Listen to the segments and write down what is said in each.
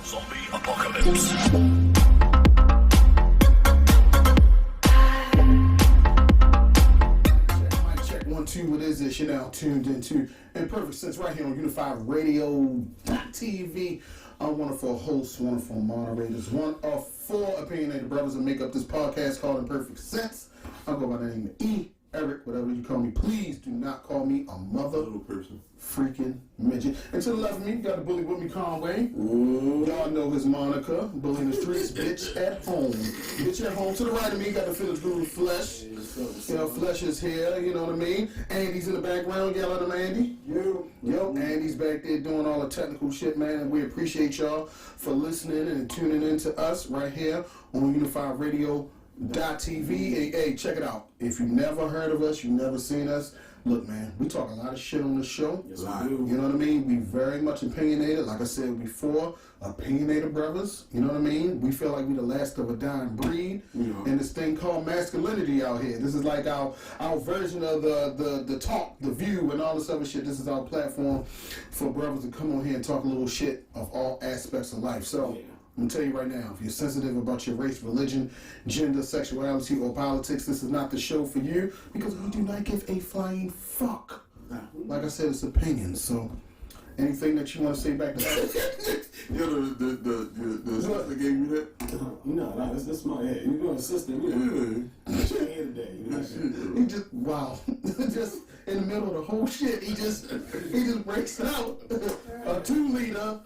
Zombie apocalypse. Check 1 2. What is this? You're now tuned into Imperfect Sense right here on Unified Radio.tv. I'm wonderful hosts, wonderful moderators, one of 4 opinionated brothers that make up this podcast called Imperfect Sense. I'll go by the name of E. Eric, whatever you call me, please do not call me a mother little person. Freaking midget. And to the left of me, you got the bully with me, Conway. Ooh. Y'all know his moniker, bully in the streets, bitch at home. Bitch at home. To the right of me, you got the Phillips Guru Flesh. You know, Flesh is here, you know what I mean? Andy's in the background, yell at him, Andy. Yo, Andy's back there doing all the technical shit, man, and we appreciate y'all for listening and tuning in to us right here on Unified Radio.tv. Hey, check it out. If you never heard of us, you never seen us, look, man, we talk a lot of shit on the show. Yes, we do. You know what I mean? We very much opinionated. Like I said before, opinionated brothers. You know what I mean? We feel like we the last of a dying breed. And this thing called masculinity out here. This is like our version of the talk, the view, and all this other shit. This is our platform for brothers to come on here and talk a little shit of all aspects of life. So, I'm going to tell you right now, if you're sensitive about your race, religion, gender, sexuality, or politics, this is not the show for you because we do not give a flying fuck. Like I said, it's opinions. So, anything that you want to say back to that? the assistant gave me that? No, that's my head. You're doing assistant. That's your head today. He just, wow. Just in the middle of the whole shit, he just breaks out a 2-liter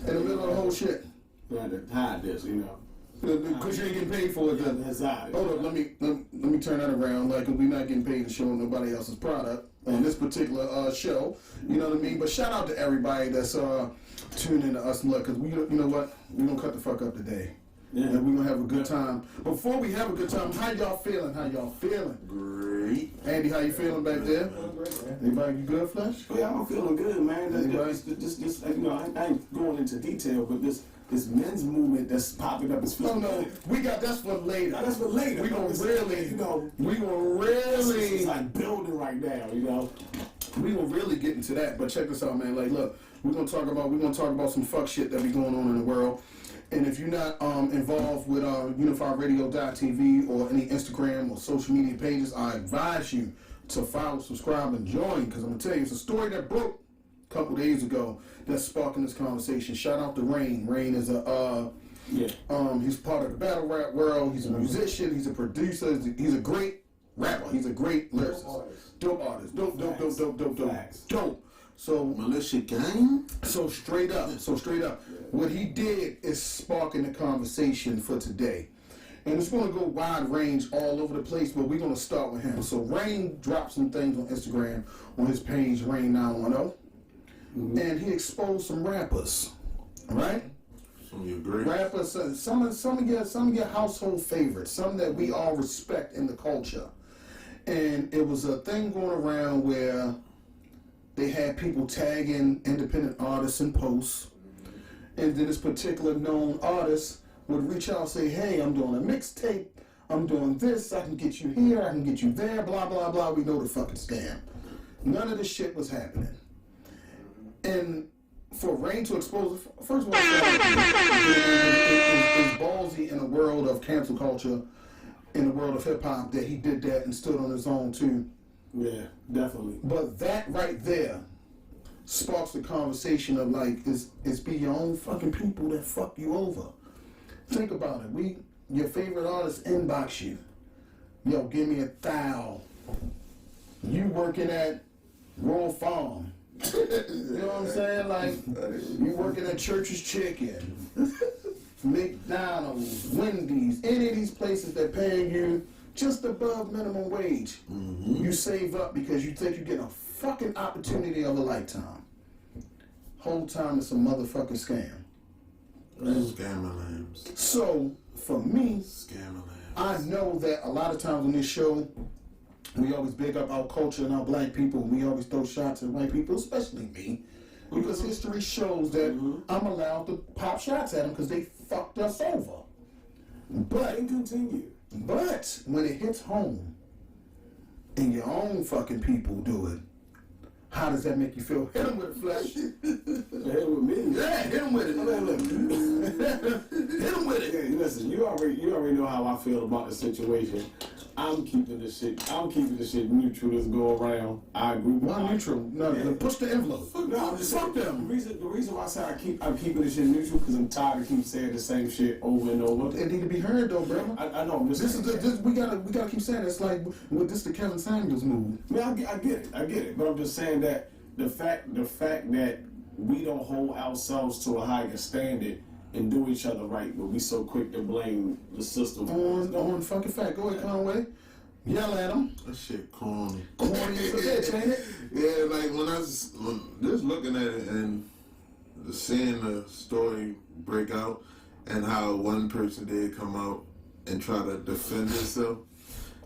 in the middle of the whole shit. You had to hide this, you know. Because you ain't getting paid for it. Yeah, that's hide it. Hold up, let me turn that around. Like, we're not getting paid to show nobody else's product on this particular show. You know what I mean? But shout out to everybody that's tuning in to us. Look, because you know what? We're going to cut the fuck up today. Yeah. And we're going to have a good time. Before we have a good time, how y'all feeling? Great. Andy, how you feeling back there? Anybody, you good, Flesh? Yeah, I'm feeling good, man. Just you know, I ain't going into detail, but this men's movement that's popping up is No, we got that's for later. That's for later. We gonna really, it's like building right now, you know. We gonna really get into that. But check this out, man. Like, look, we're gonna talk about some fuck shit that be going on in the world. And if you're not involved with UnifiedRadio.tv or any Instagram or social media pages, I advise you to follow, subscribe, and join. Because I'm gonna tell you, it's a story that broke a couple days ago that's sparking this conversation. Shout out to Rain. Rain is he's part of the battle rap world. He's a musician. He's a producer. He's a great rapper. He's a great lyricist. Dope artist. Dope. So militia gang. So straight up. What he did is sparking the conversation for today. And it's going to go wide range all over the place, but we're going to start with him. So Rain dropped some things on Instagram on his page, Rain910. And he exposed some rappers, right? Some of your great rappers, some of your household favorites, some that we all respect in the culture. And it was a thing going around where they had people tagging independent artists in posts, and then this particular known artist would reach out and say, "Hey, I'm doing a mixtape. I'm doing this. I can get you here. I can get you there. Blah blah blah." We know the fucking scam. None of this shit was happening. And for Rain to expose it, first of all, it's ballsy in the world of cancel culture, in the world of hip-hop, that he did that and stood on his own, too. Yeah, definitely. But that right there sparks the conversation of, like, it's be your own fucking people that fuck you over. Think about it. Your favorite artist inbox you. Yo, give me $1,000. You working at Royal Farm. You know what I'm saying? Like, you working at Church's Chicken, McDonald's, Wendy's, any of these places that paying you just above minimum wage. You save up because you think you get a fucking opportunity of a lifetime. Whole time it's a motherfucking scam. Scammer lambs. So, for me, I know that a lot of times on this show, we always big up our culture and our black people. We always throw shots at white people, especially me. Because history shows that I'm allowed to pop shots at them because they fucked us over. But continue. But when it hits home, and your own fucking people do it, how does that make you feel? Hit him with it, Flesh. Hit with me. Yeah, hit him with it. Hit him with it. Hey, listen, you already know how I feel about the situation. I'm keeping the shit neutral that's going around. I agree with Not neutral. No, push the envelope. No, I'm just Fuck saying, them. The reason why I say I'm keeping this shit neutral because I'm tired of keep saying the same shit over and over. It need to be heard though, bro. I know. We gotta keep saying it. It's like with this the Kevin Samuels move. I mean, I get it, but I'm just saying that the fact that we don't hold ourselves to a higher standard and do each other right, but we so quick to blame the system. On fucking fact. Go ahead, Conway. Yell at him. That shit corny. Corny as a bitch, ain't it? Yeah, like when just looking at it and seeing the story break out and how one person did come out and try to defend himself,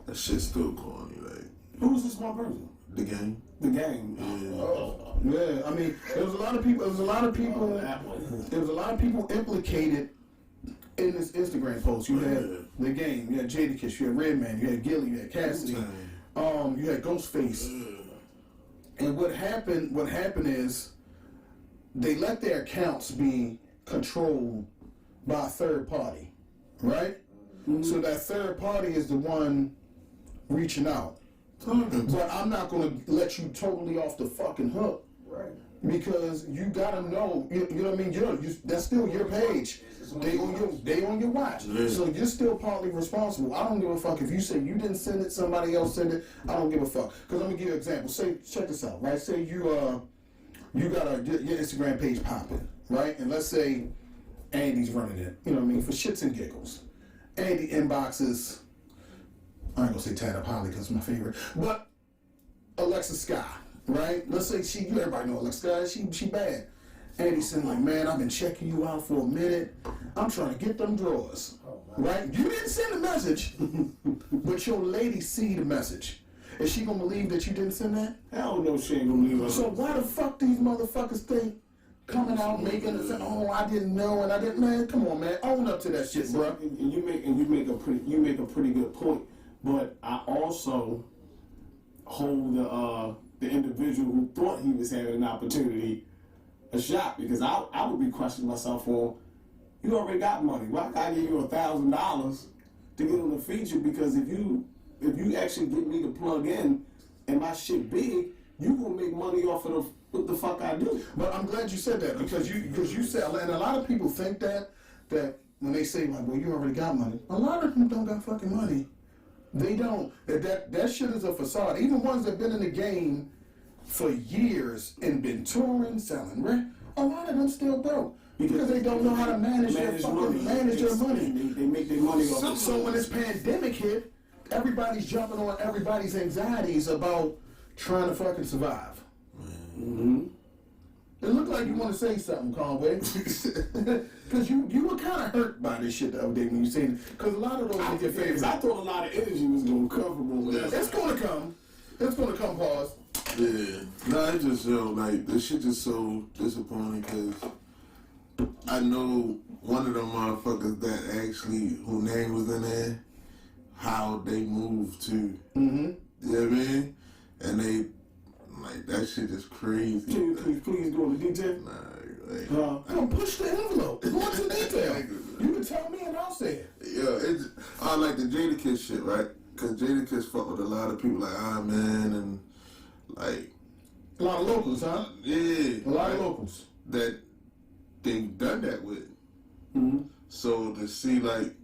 that shit's still corny. Like, Who's this one person? the game. The game. Yeah, I mean, there was a lot of people implicated in this Instagram post. You had the game, you had Jadakiss, you had Redman, you had Gilly, you had Cassidy, you had Ghostface. And what happened is they let their accounts be controlled by a third party, right? Mm-hmm. So that third party is the one reaching out. But I'm not going to let you totally off the fucking hook. Right. Because you gotta know, you know what I mean? That's still your page. They on your watch. Yeah. So you're still partly responsible. I don't give a fuck if you say you didn't send it, somebody else sent it. I don't give a fuck. Because let me give you an example. Say, check this out, right? Say you got your Instagram page popping, right? And let's say Andy's running it. You know what I mean? For shits and giggles. Andy inboxes. I ain't gonna say Tana Polly because it's my favorite, but Alexa Sky, right? Let's say everybody know Alexa Sky, she bad. Andy said, like, man, I've been checking you out for a minute. I'm trying to get them drawers, right? You didn't send the message, but your lady see the message. Is she gonna believe that you didn't send that? Hell no, she ain't gonna believe it. So why the fuck these motherfuckers think coming out making it say, oh, I didn't know and I didn't, man, come on, man, own up to that shit, bro. And you make a pretty good point. But I also hold the individual who thought he was having an opportunity a shot, because I would be questioning myself on, you already got money. Why can't I give you $1,000 to get on the feature? Because if you actually get me to plug in and my shit big, you gonna make money off of what the fuck I do. But I'm glad you said that because you said, and a lot of people think that when they say like, well, you already got money. A lot of them don't got fucking money. They don't. That shit is a facade. Even ones that been in the game for years and been touring, selling rent, a lot of them still broke because they don't know how to manage their money. They make their money off. So when this pandemic hit, everybody's jumping on everybody's anxieties about trying to fucking survive. Mm-hmm. It looked like you want to say something, Conway. Because you were kind of hurt by this shit the other day when you said it. Because a lot of those are your favorites. I thought a lot of energy was going to come from over there. It's going to come. It's going to come, pause. Yeah. No, I just, like, this shit is so disappointing because I know one of them motherfuckers that actually, whose name was in there, how they moved to. Mm-hmm. You know what I mean? And they, like, that shit is crazy. Can you please go into detail? Nah, I'm gonna push the envelope. Go into detail. You can tell me and I'll say it. Yeah, I like the Jadakiss shit, right? Because Jadakiss fuck with a lot of people like Man and like a lot of locals, huh? Yeah, a lot of locals that they've done that with. Mm-hmm. So to see, like,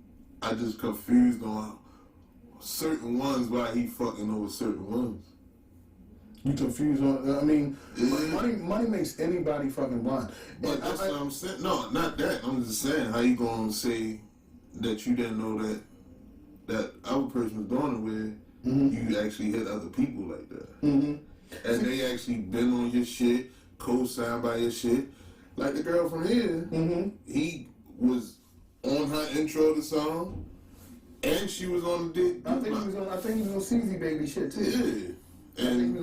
I just confused on certain ones why he fucking over certain ones. You confused on? I mean, money makes anybody fucking blind. But that's what I'm saying. No, not that. I'm just saying, how you gonna say that you didn't know that other person was doing it with you actually hit other people like that, and they actually been on your shit, co-signed by your shit. Like the girl from here, he was on her intro to the song, and she was on the dick. I think he was on CZ Baby shit too. Yeah. And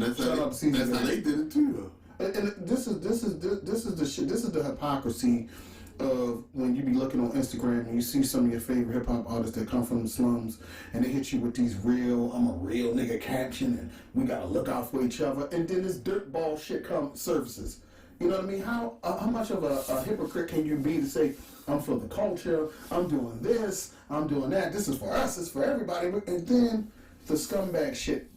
that's how they did it too, though. And this is the shit. This is the hypocrisy of when you be looking on Instagram and you see some of your favorite hip hop artists that come from the slums and they hit you with these I'm a real nigga caption and we gotta look out for each other, and then this dirtball shit surfaces. You know what I mean? How much of a hypocrite can you be to say, I'm for the culture, I'm doing this, I'm doing that, this is for us, it's for everybody, and then the scumbag shit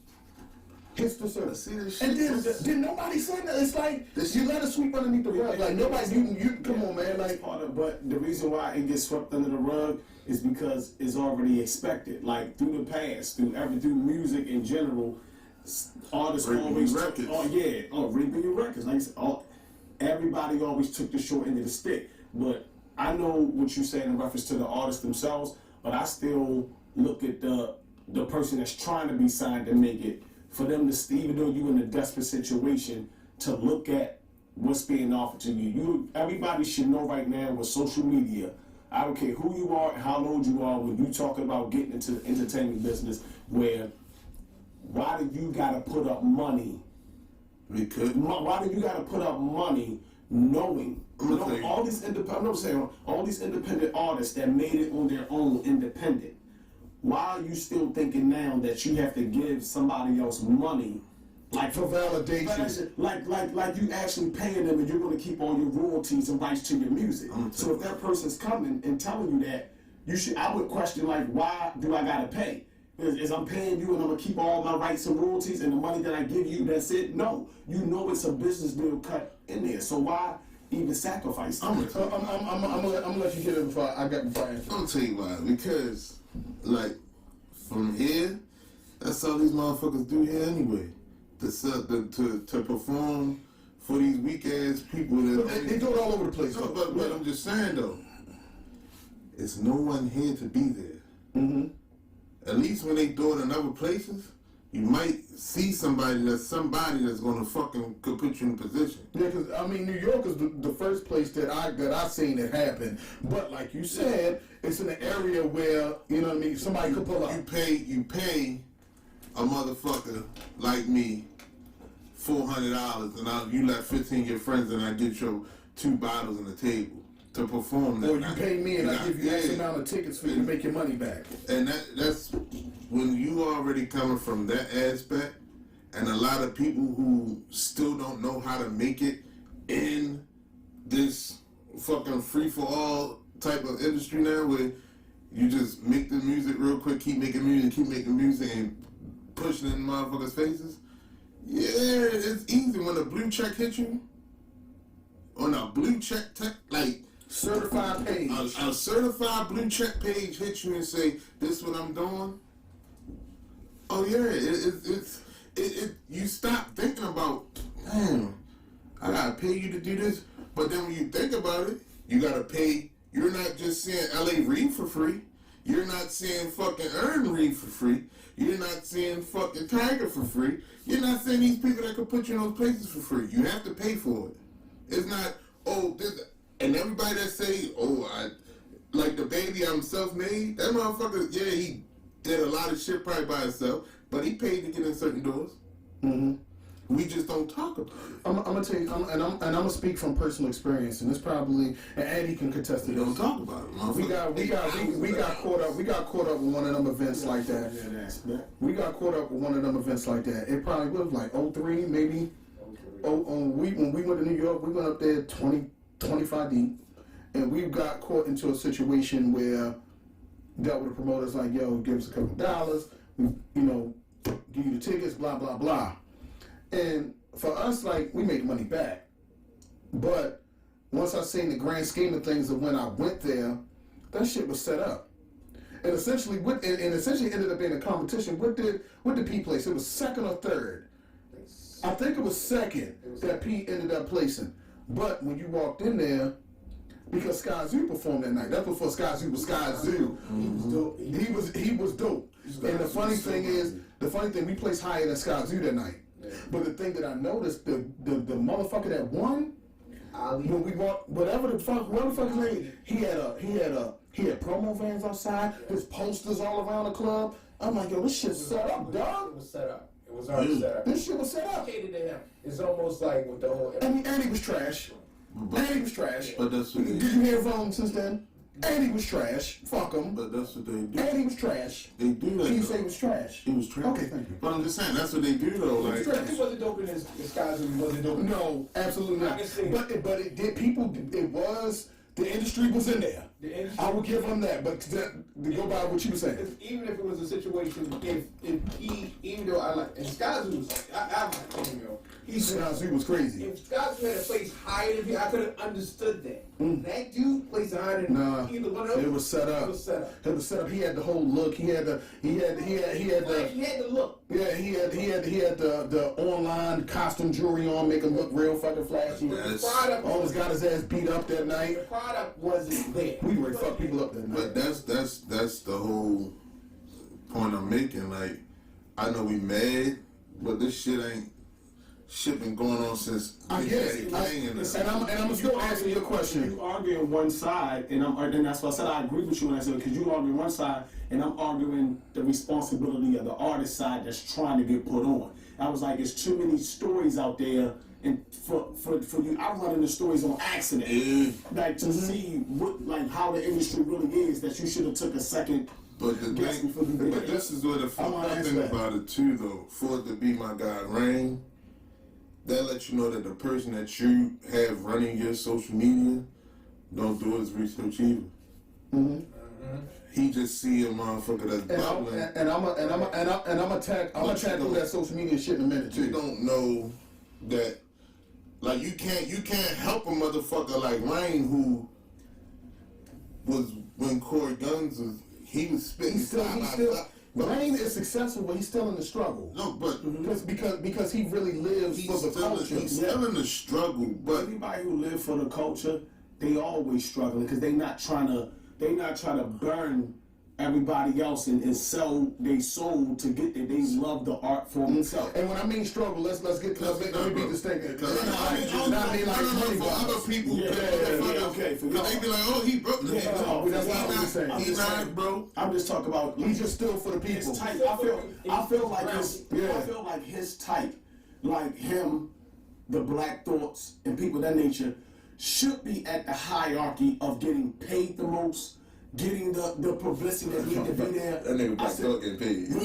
hits the surface. And then nobody said that. It's like you let it sweep underneath the rug. Like nobody, you come on, man. Like, but the reason why it gets swept under the rug is because it's already expected. Like through the past, through music in general, artists always records. Raping your records. Like everybody always took the short end of the stick. But I know what you're saying in reference to the artists themselves, but I still look at the person that's trying to be signed to make it. For them to, even though you're in a desperate situation, to look at what's being offered to you. Everybody should know right now with social media, I don't care who you are, how old you are, when you talk about getting into the entertainment business, why do you gotta put up money? Why do you gotta put up money knowing all these independent artists that made it on their own independent? Why are you still thinking now that you have to give somebody else money, like for validation? Like you actually paying them and you're going to keep all your royalties and rights to your music. So if that person's coming and telling you that, I would question, like, why do I got to pay? Is I'm paying you and I'm going to keep all my rights and royalties and the money that I give you, that's it? No. You know it's a business deal cut in there. So why even sacrifice? I'm gonna let you get it before I answer. I'm going to tell you why. Because, like, from here, that's all these motherfuckers do here anyway. To perform for these weak ass people that they do it all over the place. No, but I'm just saying though, it's no one here to be there. Mm-hmm. At least when they do it in other places, you might see somebody that's gonna fucking could put you in a position. Yeah, because I mean, New York is the first place that I seen it happen. But like you said, it's in an area where, you know what I mean, somebody could pull up. You pay a motherfucker like me $400, and you let 15 of your friends, and I get your 2 bottles on the table to perform that. Or you pay me and I give you X amount of tickets for you to make your money back. And that's when you already coming from that aspect, and a lot of people who still don't know how to make it in this fucking free-for-all type of industry now, where you just make the music real quick, keep making music, and pushing it in motherfuckers' faces. Yeah, it's easy when a blue check hit you. On a blue check, like certified page. A certified blue check page hits you and say, "This is what I'm doing." Oh yeah, it. You stop thinking about, damn, I gotta pay you to do this. But then when you think about it, you gotta pay. You're not just seeing L.A. Reid for free. You're not seeing fucking Earn Reid for free. You're not seeing fucking Tiger for free. You're not seeing these people that could put you in those places for free. You have to pay for it. It's not, this, and everybody that say, like the baby, I'm self-made, that motherfucker, yeah, he did a lot of shit probably by himself, but he paid to get in certain doors. Mm-hmm. We just don't talk about it. I'm gonna tell you, I'm gonna speak from personal experience, and this probably, and Eddie can contest to this. Don't talk about it. We got caught up with one of them events like that. We got caught up with one of them events like that. It probably was like 03, maybe. When we went to New York, we went up there 25 deep, and we got caught into a situation where dealt with the promoters like, yo, give us a couple $, give you the tickets, blah blah blah. And for us, like, we make money back. But once I seen the grand scheme of things of when I went there, that shit was set up. And essentially ended up being a competition. What did P place? It was second or third. I think it was second that P ended up placing. But when you walked in there, because Sky Zoo performed that night. That's before Sky Zoo was Sky Zoo. Mm-hmm. He was dope. And the funny thing, we placed higher than Sky Zoo that night. But the thing that I noticed, the motherfucker that won, when we walked, whoever the fuck's name, he had promo vans outside, his posters all around the club. I'm like, yo, this shit's set up, dog. It was set up. It was already set up. This shit was set up. It's almost like with the whole. And he was trash. And he was trash. But that's what they Did you hear from him since then? And he was trash. Fuck him. But that's what they do. And he was trash. They do that. Can you though. say he was trash? He was trash. Okay, thank you. But I'm just saying, that's what they do though. Like, He wasn't dope in his disguise and he wasn't dope. No, absolutely I not. can see it. But it did. People. It was. The industry was in there. The industry- I will give him that. But to go by what you were saying. Even if it was a situation, if he, even though I like, and Skyzoo was, I like him, yo. He was crazy. If Skyzoo had a place higher than me, I could have understood that. That dude placed higher than Nah, either one of them. it was set up. It was set up. It was set up. He had the whole look. He had the. He had the look. Yeah, he had the online costume jewelry on, make him look real fucking flashy. Yes. The product, Almost got his ass beat up that the night. product wasn't there. We would fuck people up that night. but that's the whole point I'm making. Like, I know we mad, but this shit been going on since. I get it. And I'm still answering your question. You arguing one side, and that's why I said I agree with you when I said because you arguing one side, and I'm arguing the responsibility of the artist side that's trying to get put on. I was like, there's too many stories out there, and for you, I'm running the stories on accident, like to see what like how the industry really is. That you should have took a second. But the Guess thing, before you did but it. this is what the fucked wanna up answer thing that. about it too, though. For it to be my guy Rain, that lets you know that the person that you have running your social media don't do his research either. He just see a motherfucker that's bubbling. I'm tackle that social media shit in a minute You too. don't know that, like you can't help a motherfucker like Rain who was when Corey Guns was spitting. Rain is successful, but he's still in the struggle. No, but Because he really lives for the culture. He's still in the struggle, but Everybody who live for the culture, they always struggling because they not trying to burn everybody else and sell their soul to get there. They love the art form itself. And when I mean struggle, let me be distinct. For other people, okay. Because they be like, oh, he broke. that's what I'm saying. He's not, bro. I'm just talking about He's just still for the people. his type. I feel like his type, like him, the Black Thoughts, and people of that nature, should be at the hierarchy of getting paid the most, getting the publicity that need to be there. That nigga Black Thought getting paid. No,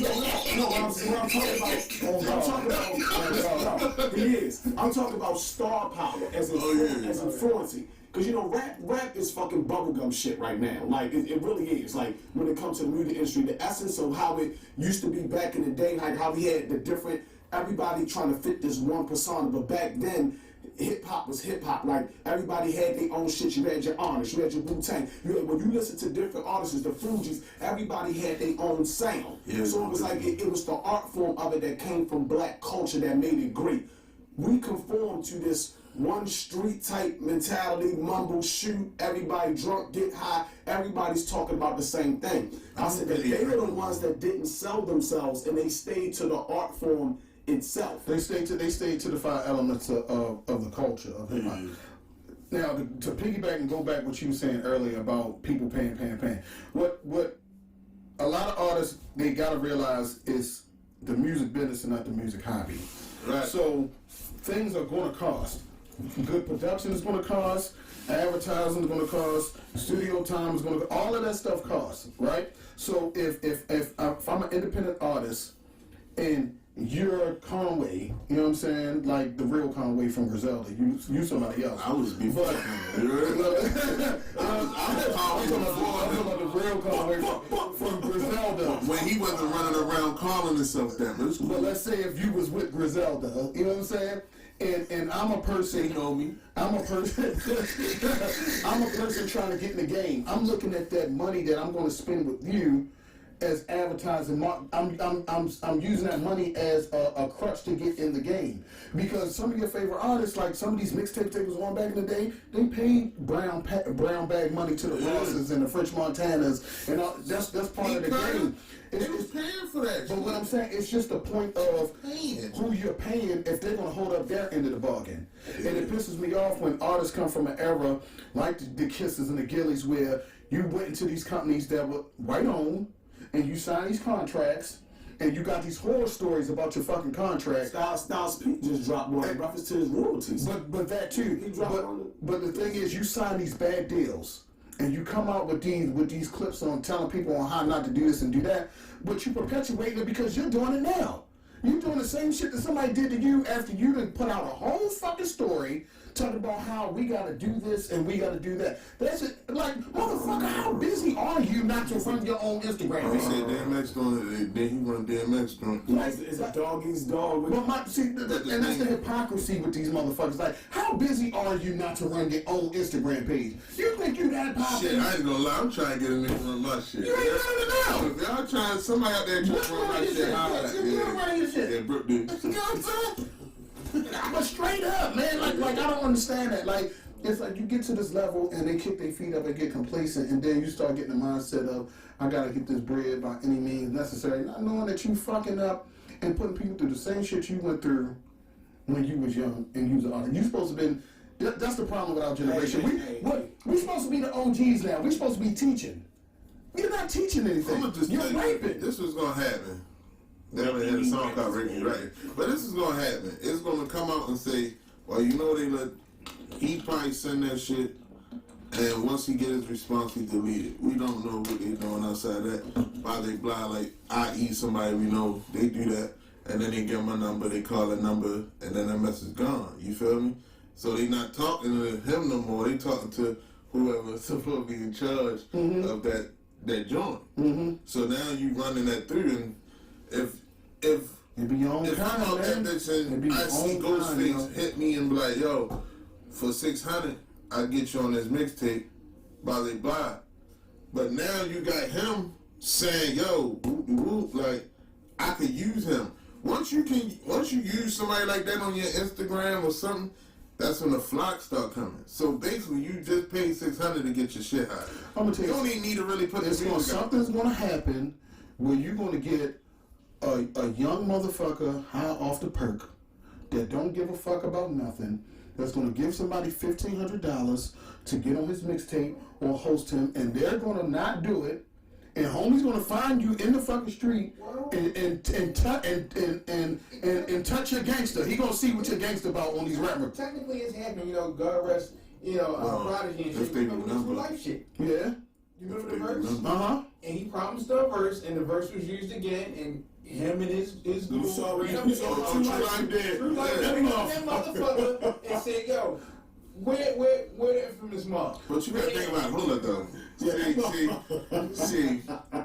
I'm talking about star power as influencing. Because, you know, rap is fucking bubblegum shit right now. Like, it really is. Like, when it comes to the music industry, the essence of how it used to be back in the day, like how we had the different, everybody trying to fit this one persona. But back then, hip-hop was hip-hop. Like, everybody had their own shit. You had your Honest, you had your Wu-Tang. When you listen to different artists, the Fugees, everybody had their own sound. Yeah, so it was like, it was the art form of it that came from black culture that made it great. We conform to this one street type mentality, mumble, shoot, everybody drunk, get high, everybody's talking about the same thing. I said that they were the ones that didn't sell themselves and they stayed to the art form itself. They stayed to the 5 elements of the culture of hip hop. Now to piggyback and go back what you were saying earlier about people paying. What a lot of artists they gotta realize is the music business and not the music hobby. Right. So things are gonna cost. Good production is going to cost, advertising is going to cost, studio time is going to, all of that stuff costs, right? So if I'm an independent artist and you're Conway, you know what I'm saying, like the real Conway from Griselda, you somebody else. I was before. I'm talking about the real Conway from Griselda. When he wasn't running around calling himself that, but it's cool. But let's say if you was with Griselda, you know what I'm saying? And I'm a person, I'm a person trying to get in the game. I'm looking at that money that I'm going to spend with you as advertising. I'm using that money as a crutch to get in the game. Because some of your favorite artists, like some of these mixtape tapers on back in the day, they paid brown bag money to the Rosses and the French Montanas, and that's part of the game. They was paying for that. But what I'm saying, it's just the point of who you're paying if they're going to hold up their end of the bargain. Yeah. And it pisses me off when artists come from an era like the Kisses and the Gillies where you went into these companies that were white owned and you signed these contracts and you got these horror stories about your fucking contract. Styles P just dropped one in reference to his royalties. But that too. He dropped on But the thing is, you sign these bad deals, and you come out with these clips on telling people on how not to do this and do that, but you perpetuate it because you're doing it now. You're doing the same shit that somebody did to you after you done put out a whole fucking story talking about how we gotta do this and we gotta do that. That's it. Like, motherfucker, how busy are you not to run your own Instagram? He said DMX doing it, then he run DMX doing it. Like, it's a doggy's dog. But and that's the hypocrisy with these motherfuckers. Like, how busy are you not to run your own Instagram page? You think you that popular? Shit, I ain't gonna lie, I'm trying to get a nigga run my shit. You ain't running it now. If y'all trying, somebody out there trying to run my shit. You running your shit. Yeah, Brooke did. You know what I'm saying? But straight up, man, like I don't understand that. Like, it's like you get to this level and they kick their feet up and get complacent, and then you start getting the mindset of, I gotta get this bread by any means necessary, not knowing that you fucking up and putting people through the same shit you went through when you was young and you was an artist. You supposed to be. That's the problem with our generation. We supposed to be the OGs now. We supposed to be teaching. You're not teaching anything. You're raping. This was gonna happen. They only had a song called Raping, right? But this is gonna happen. It's gonna come out and say, well, you know he probably send that shit, and once he get his response, he delete it. We don't know what they doing outside that. Why they blind, like, i.e. somebody we know, they do that, and then they give them a number, they call a number, and then that message gone. You feel me? So they not talking to him no more. They talking to whoever's supposed to be in charge of that joint. So now you running that through, and if it be your own I'm out that bitch and I see Ghostface hit me and be like, yo, for $600, I get you on this mixtape, blah, blah, blah. But now you got him saying, yo, like, I could use him. Once you use somebody like that on your Instagram or something, that's when the flock start coming. So basically, you just paid $600 to get your shit hot. I'm gonna tell you don't even need to really put this on. Something's gonna happen where you're gonna get a young motherfucker high off the perk that don't give a fuck about nothing, that's gonna give somebody $1,500 to get on his mixtape or host him, and they're gonna not do it, and homie's gonna find you in the fucking street and touch your gangster. He gonna see what you're gangster about on these rappers. Technically, it's happening. God rest. Prodigy and shit. Remember life shit. Yeah. You remember the verse? And he promised a verse, and the verse was used again, and him and his group. You saw True Life Dead. True Life Dead. That motherfucker and said, yo, where the infamous mob? But you gotta think about it. Hold up, though. See,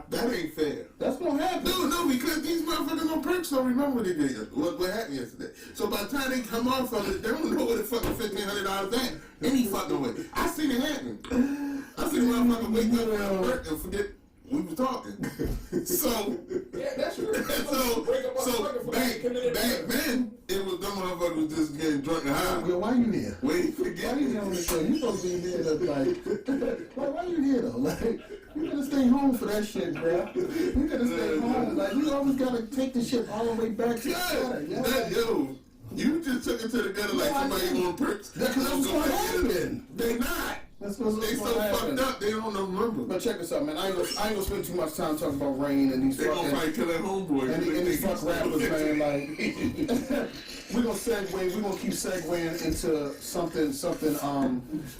that ain't fair. That's gonna happen. No, because these motherfuckers on perks don't remember what they did. What happened yesterday. So by the time they come off of it, they don't know what the fucking $1,500 at. Any fucking way. I seen it happen. I seen a motherfucker wake up from work and forget we was talking. So yeah, that's true. So back then, it was them motherfuckers just getting drunk and high. Yo, why you here? Wait, forget. Why you here on the show? You supposed to be here like why you here though? Like, you gotta stay home for that shit, bro. You gotta stay home. Like, you always gotta take the shit all the way back to the gutter. Yo, you just took it to the gutter like somebody on perks. That's what's gonna happen. They not. That's what's they so fucked up, they don't remember. But check this out, man. I ain't gonna spend too much time talking about Rain and these they fucking... They gonna probably kill that homeboy. And these fuck rappers, man. Like, we're gonna keep segueing into something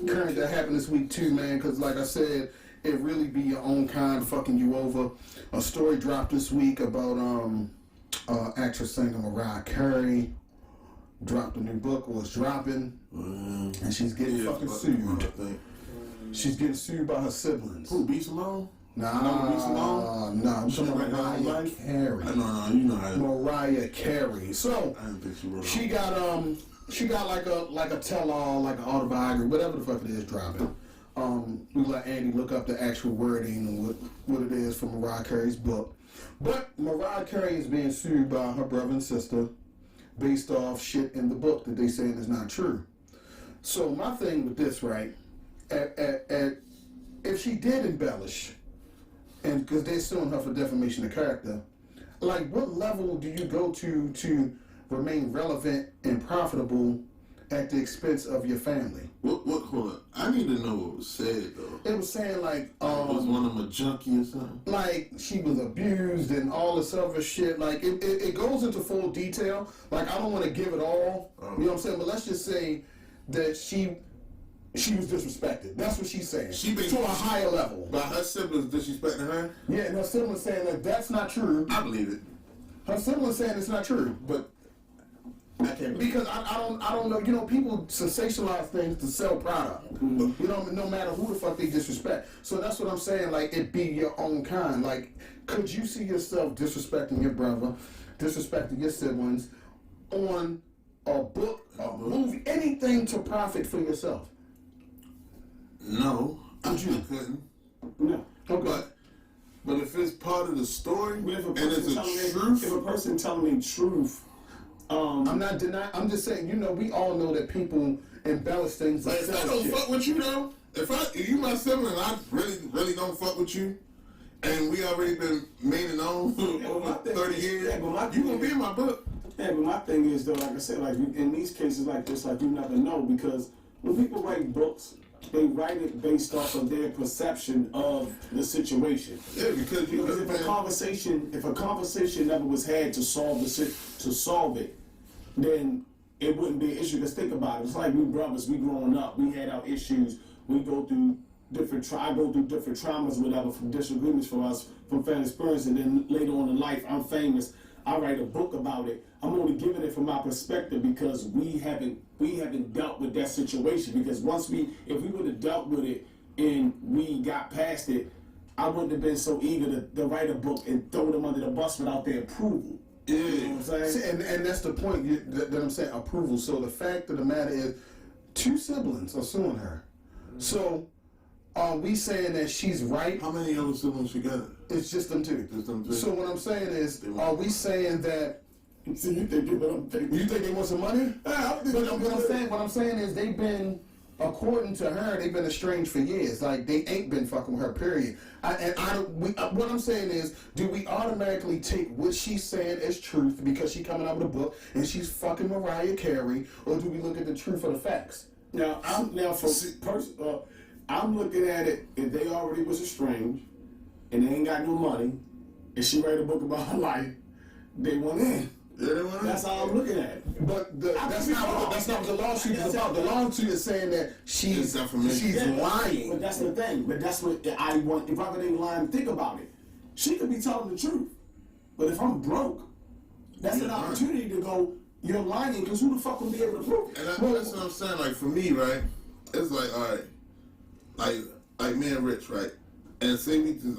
current that happened this week too, man. Because like I said, it really be your own kind fucking you over. A story dropped this week about actress singer Mariah Carey. Dropped a new book, or is dropping, and she's getting fucking sued. She's getting sued by her siblings. Who, B. Simone? Nah, I'm talking about Mariah Carey. No, you know how. Mariah Carey. So I didn't think she wrote. She got like a tell-all, like an autobiography, whatever the fuck it is, dropping. We let Andy look up the actual wording and what it is for Mariah Carey's book. But Mariah Carey is being sued by her brother and sister based off shit in the book that they saying is not true. So my thing with this, right, if she did embellish, and because they're suing her for defamation of character, like what level do you go to remain relevant and profitable at the expense of your family. What? Hold on. I need to know what was said though. It was saying like, was one of them a junkie or something? like she was abused and all this other shit. Like it goes into full detail. Like I don't want to give it all. You know what I'm saying? But let's just say that she was disrespected. That's what she's saying. She been to a higher level. By her siblings disrespecting her? Yeah, and her siblings saying that that's not true. I believe it. Her siblings saying it's not true. But I can't because I don't know. You know, people sensationalize things to sell product. You know, no matter who the fuck they disrespect. So that's what I'm saying. Like it be your own kind. Like, could you see yourself disrespecting your brother, disrespecting your siblings, on a book, a movie, anything to profit for yourself? No, I couldn't. No. Okay. But if it's part of the story But if a and person it's telling a me, truth, if a person telling me truth, I'm not denying. I'm just saying. You know, we all know that people embellish things. like if I don't fuck with you though, if you my sibling, and I really don't fuck with you, and we already been made and known for over 30 years, you gonna be in my book. Yeah, but my thing is though, like I said, like in these cases like this, like you never know, because when people write books, they write it based off of their perception of the situation. Yeah, because if a conversation never was had to solve it, then it wouldn't be an issue. Because think about it, it's like we brothers, we growing up, we had our issues, we go through I go through different traumas, whatever, from disagreements for us, from family experience, and then later on in life, I'm famous. I write a book about it. I'm only giving it from my perspective because we haven't dealt with that situation. Because if we would have dealt with it and we got past it, I wouldn't have been so eager to write a book and throw them under the bus without their approval. Yeah. You know what I'm saying? And that's the point that I'm saying, approval. So the fact of the matter is, 2 siblings are suing her. So are we saying that she's right? How many other siblings she got? It's just them 2. Just them 2. So what I'm saying is, are we saying that? So you think You think they want some money? What I'm saying is they've been, according to her, they've been estranged for years. Like they ain't been fucking with her. Period. What I'm saying is, do we automatically take what she's saying as truth because she coming out with a book and she's fucking Mariah Carey, or do we look at the truth of the facts? I'm looking at it, if they already was estranged and they ain't got no money, and she write a book about her life, they want in. Yeah, they want in. That's how I'm looking at it. But that's not what the lawsuit is about. The lawsuit is saying that she's lying. But that's the thing. But that's what I want. If I ain't lying, think about it. She could be telling the truth. But if I'm broke, that's an opportunity to go, you're lying, because who the fuck will be able to prove it? And that's what I'm saying. Like for me, right? It's like, all right, like me and Rich, right? And say me and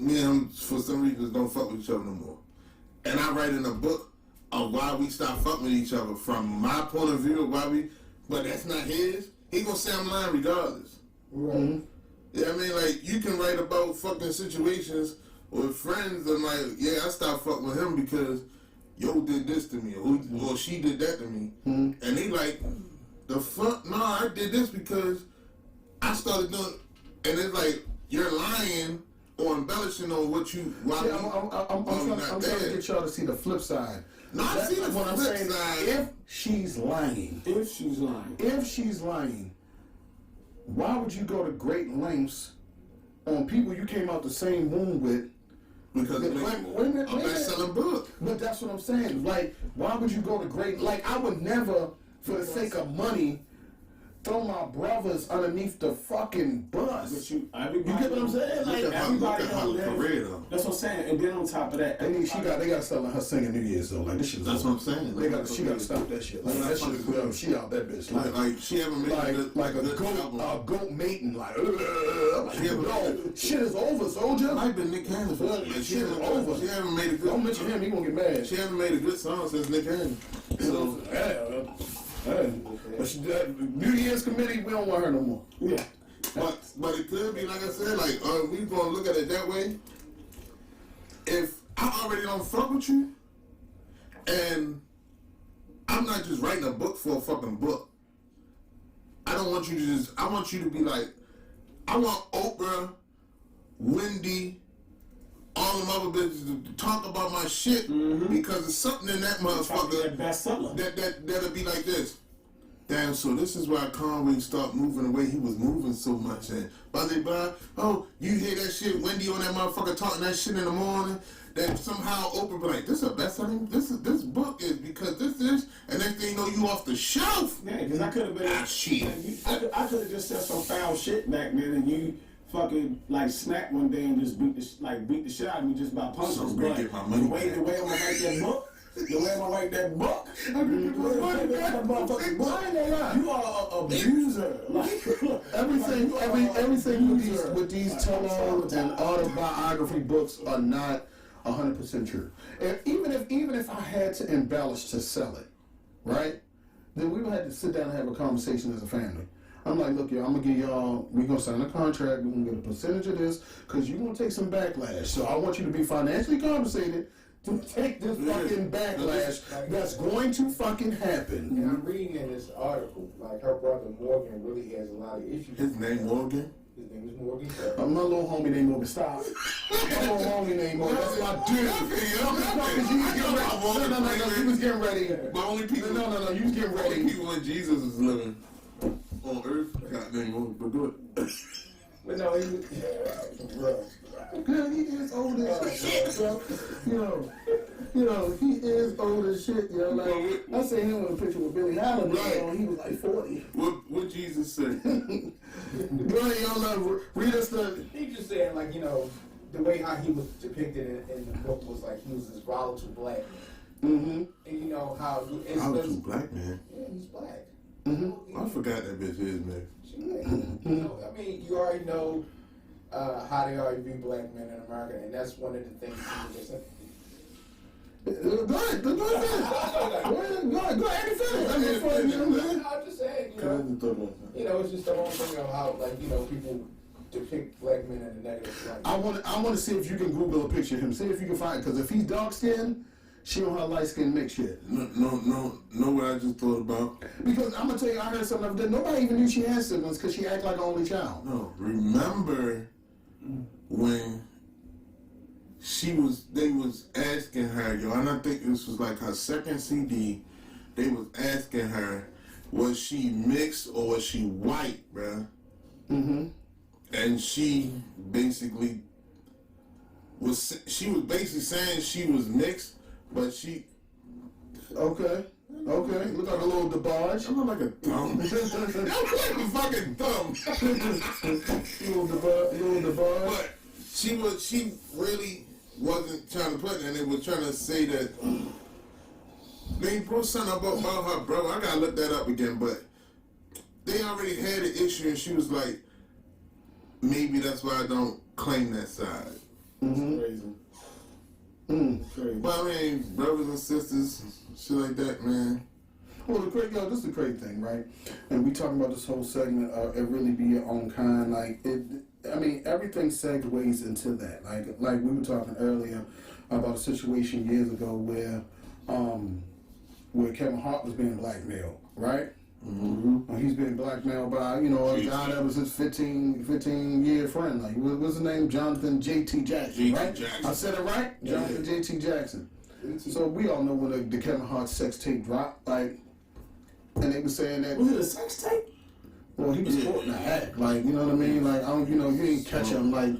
him for some reason don't fuck with each other no more. And I write in a book of why we stopped fucking with each other from my point of view, but that's not his. He gonna say I'm lying regardless. Right. Yeah, I mean, like you can write about fucking situations with friends and like, yeah, I stopped fucking with him because yo did this to me, or she did that to me, and they like, the fuck? No, I did this because I started doing, and it's like you're lying or embellishing on what you. I'm trying to get y'all to see the flip side. No, I see the flip side. If she's lying, why would you go to great lengths on people you came out the same womb with? Because I'm not selling book. But that's what I'm saying. Like, why would you go to great? Like, I would never, for the sake of money, throw my brothers underneath the fucking bus. But you get what I'm saying? Like, everybody knows that. That's what I'm saying. And then on top of that, they gotta start letting her sing in New Year's though. Like this shit. That's what I'm saying. She gotta stop that shit. Like that shit is good. She out that bitch. Like she haven't made a goat mating. Like shit is over, soldier. I've been Nick Cannon. Shit is over. She haven't made a good. Don't mention him. He gonna get mad. She haven't made a good song since Nick Cannon. So. But New Year's committee, we don't want her no more. Yeah. But it could be, like I said, like, we gonna look at it that way. If I already don't fuck with you, and I'm not just writing a book for a fucking book. I don't want you to I want you to be like, I want Oprah, Wendy, all them other bitches to talk about my shit because it's something in that motherfucker that bestseller that'll be like this. damn, so this is why Conway stopped moving the way he was moving so much. And blah, oh, you hear that shit, Wendy on that motherfucker talking that shit in the morning, that somehow Oprah be like, this is a best-selling, this book is because this, and next thing you know, you off the shelf. Yeah, because I could have been, shit. I could have just said some foul shit back then, and you fucking like snapped one day and just beat the shit out of me just by punches. So but get my money the way I'm gonna write that book, I'm gonna write that motherfucking book. You are an abuser. Like everything with these tell-all and autobiography books are not 100% true. And even if I had to embellish to sell it, right? Then we would have to sit down and have a conversation as a family. I'm like, look, I'm gonna give y'all, we're gonna sign a contract, we're gonna get a percentage of this, because you're gonna take some backlash. So I want you to be financially compensated to take this fucking backlash that's going to fucking happen. And I'm reading in this article, like her brother Morgan really has a lot of issues. His name Morgan? His name is Morgan. My little homie named Morgan. Stop. My little homie named Morgan. That's my dude. No, you was getting ready. My only people. No, you was getting ready. Only people when Jesus was living on earth got named Morgan. But do it. But no, he was. Bro. Girl, he is old as shit, bro. He is old as shit, yo. Like, I seen him in a picture with Billy Holiday, right. He was like 40. What Jesus said? Go ahead, y'all read us the... He just saying, like, the way how he was depicted in the book was like he was this volatile black man. Mm-hmm. And how... Volatile black man? Yeah, he's black. Mm-hmm. I forgot that bitch is, man. I mean, you already know how they already view black men in America, and that's one of the things people just say. Go ahead, finish. I mean, I'm just saying, it's just the whole thing of how, like, people depict black men in a negative light. I want to see if you can Google a picture of him. See if you can find it, because if he's dark skinned, she don't have light skin mixed shit. No, what I just thought about. Because I'm gonna tell you, I heard something that nobody even knew she had siblings because she act like an only child. No, remember when they was asking her, and I think this was like her second CD, they was asking her, was she mixed or was she white, bruh? Mm-hmm. And she basically was saying she was mixed, but she... Okay. Look like a little debauch. I look like a thumb. I look like a fucking thumb. little debauch. But she really wasn't trying to put it, and they were trying to say that they brought something about her, bro. I gotta look that up again, but they already had an issue, and she was like, maybe that's why I don't claim that side. Mm-hmm. Crazy. Crazy. But I mean, brothers and sisters, shit like that, man. Well, this is the crazy thing, right? And we talking about this whole segment of it really be your own kind. Like, everything segues into that. Like we were talking earlier about a situation years ago where Kevin Hart was being blackmailed, right? Mm-hmm. He's been blackmailed by, a guy that was his 15-year friend. Like, what's his name? Jonathan J.T. Jackson, right? Jackson. I said it right? Yeah. Jonathan J.T. Jackson. So we all know when the Kevin Hart sex tape dropped, like, and they were saying that... Was it a sex tape? Well, he was sporting a act, like, you know what I mean? Like, you ain't catch him, like,